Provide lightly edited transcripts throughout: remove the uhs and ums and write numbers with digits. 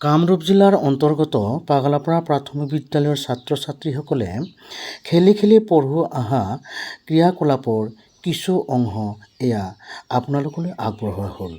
কামৰূপ জিলাৰ অন্তৰ্গত পাগলাপাৰা প্ৰাথমিক বিদ্যালয়ৰ ছাত্ৰ ছাত্ৰীসকলে খেলি খেলি পঢ়ি অহা ক্ৰিয়াকলাপৰ কিছু অংশ এয়া আপোনালোকলৈ আগবঢ়োৱা হ'ল।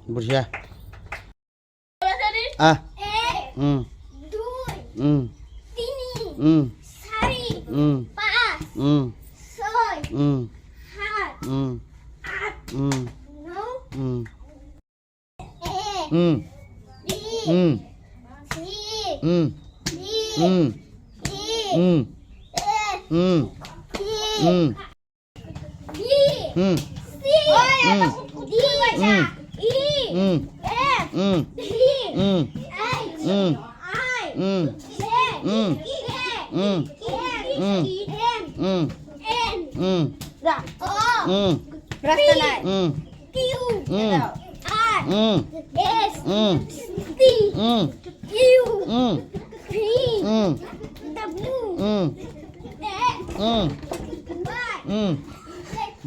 বঢ়িয়া।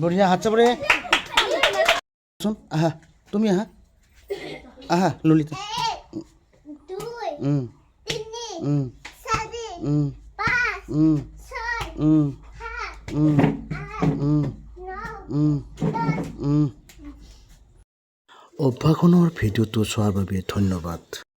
বঢ়িয়া, হাত চাপৰে। আহা, তুমি আহা, আহা ললিতা। অভ্যাসনৰ ভিডিঅ'টো চোৱাৰ বাবে ধন্যবাদ।